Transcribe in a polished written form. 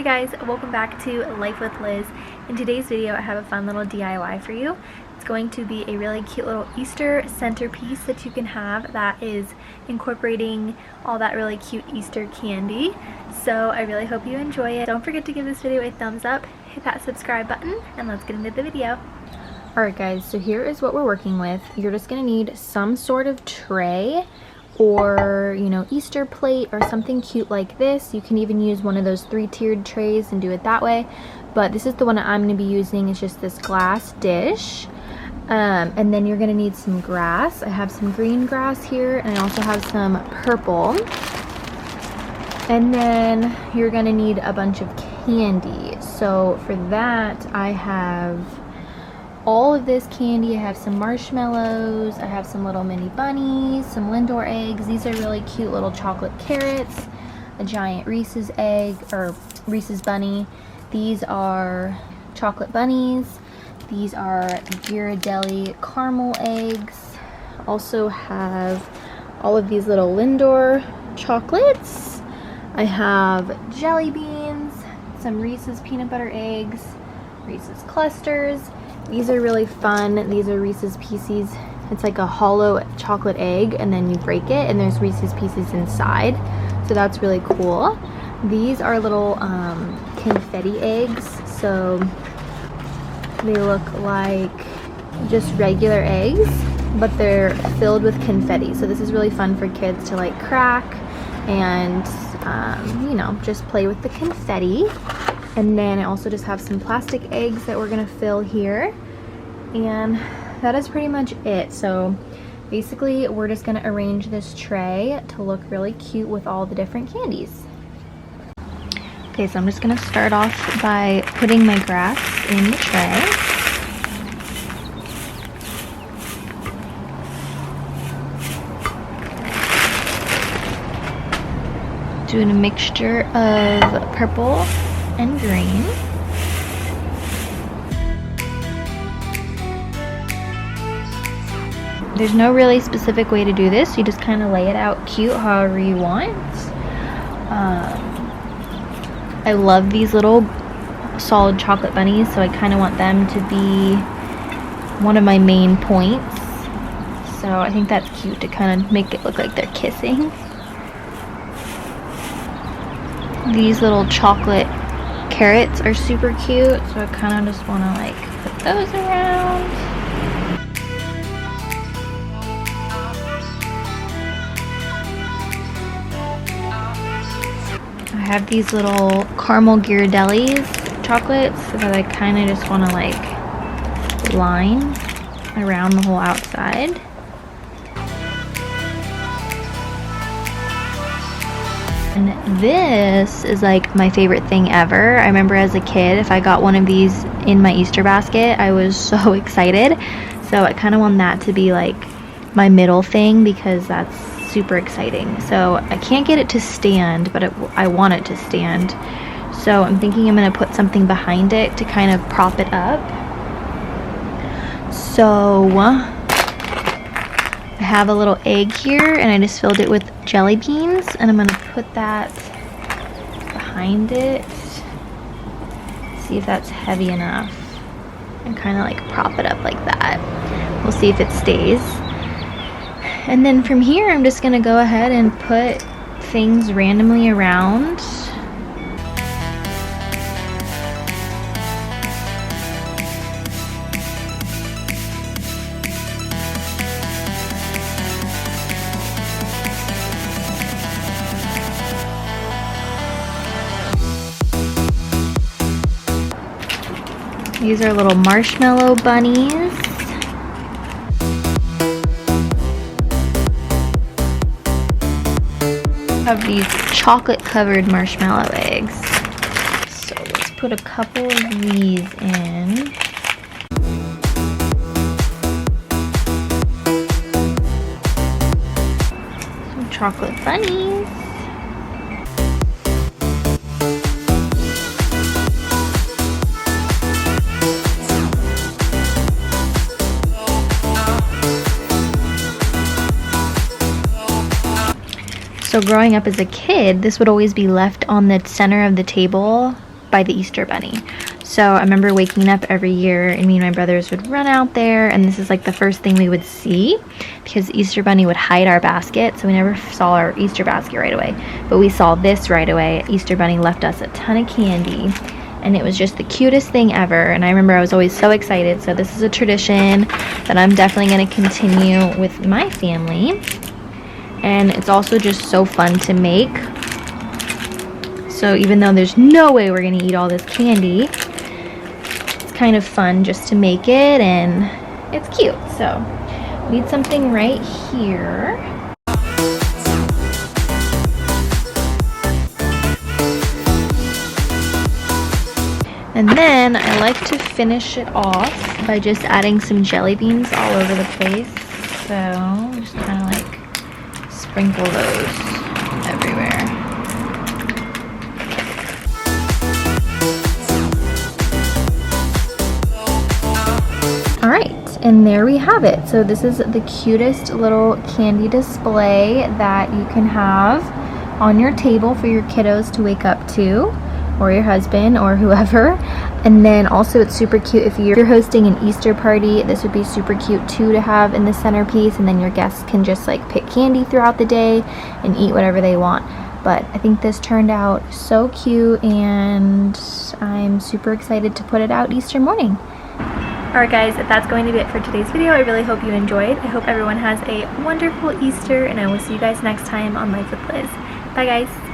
guys, welcome back to Life with Liz. In today's video I have a fun little DIY for you. It's going to be a really cute little Easter centerpiece that you can have that is incorporating all that really cute Easter candy. So I really hope you enjoy it. Don't forget to give this video a thumbs up, hit that subscribe button, and let's get into the video. Alright guys, so here is what we're working with. You're just going to need some sort of tray or, you know, Easter plate or something cute like this. You can even use one of those 3-tiered trays and do it that way. But this is the one that I'm going to be using. It's just this glass dish. And then you're going to need some grass. I have some green grass here, and I also have some purple. And then you're going to need a bunch of candy. So for that, I have all of this candy. I have some marshmallows, I have some little mini bunnies, some Lindor eggs. These are really cute little chocolate carrots, a giant Reese's egg or Reese's bunny. These are chocolate bunnies. These are Ghirardelli caramel eggs. Also have all of these little Lindor chocolates. I have jelly beans, some Reese's peanut butter eggs, Reese's clusters. These are really fun. These are Reese's Pieces. It's like a hollow chocolate egg and then you break it and there's Reese's Pieces inside. So that's really cool. These are little confetti eggs. So they look like just regular eggs, but they're filled with confetti. So this is really fun for kids to like crack and you know, just play with the confetti. And then I also just have some plastic eggs that we're gonna fill here. And that is pretty much it. So basically we're just gonna arrange this tray to look really cute with all the different candies. Okay, so I'm just gonna start off by putting my grass in the tray. Doing a mixture of purple and green. There's no really specific way to do this. You just kind of lay it out cute however you want. I love these little solid chocolate bunnies, so I kind of want them to be one of my main points. So I think that's cute to kind of make it look like they're kissing. These little chocolate carrots are super cute, so I kind of just want to like put those around. I have these little caramel Ghirardellis chocolates that I kind of just want to like line around the whole outside. And this is like my favorite thing ever. I remember as a kid, if I got one of these in my Easter basket, I was so excited. So I kind of want that to be like my middle thing because that's super exciting. So I can't get it to stand, but I want it to stand. So I'm thinking I'm going to put something behind it to kind of prop it up. So I have a little egg here and I just filled it with jelly beans, and I'm going to put that behind it. See if that's heavy enough and kind of like prop it up like that. We'll see if it stays. And then from here I'm just going to go ahead and put things randomly around. These are little marshmallow bunnies. Have these chocolate covered marshmallow eggs. So let's put a couple of these in. Some chocolate bunnies. So growing up as a kid, this would always be left on the center of the table by the Easter Bunny. So I remember waking up every year and me and my brothers would run out there, and this is like the first thing we would see because the Easter Bunny would hide our basket, so we never saw our Easter basket right away. But we saw this right away. Easter Bunny left us a ton of candy, and it was just the cutest thing ever, and I remember I was always so excited. So this is a tradition that I'm definitely going to continue with my family, and it's also just so fun to make. So even though there's no way we're going to eat all this candy, it's kind of fun just to make it, and it's cute. So we need something right here. And then I like to finish it off by just adding some jelly beans all over the place. So just kind of like sprinkle those everywhere. Alright, and there we have it. So this is the cutest little candy display that you can have on your table for your kiddos to wake up to, or your husband, or whoever. And then also it's super cute if you're hosting an Easter party. This would be super cute too to have in the centerpiece, and then your guests can just like pick candy throughout the day and eat whatever they want. But I think this turned out so cute, and I'm super excited to put it out Easter morning. Alright guys, that's going to be it for today's video. I really hope you enjoyed. I hope everyone has a wonderful Easter, and I will see you guys next time on Life with Liz. Bye guys!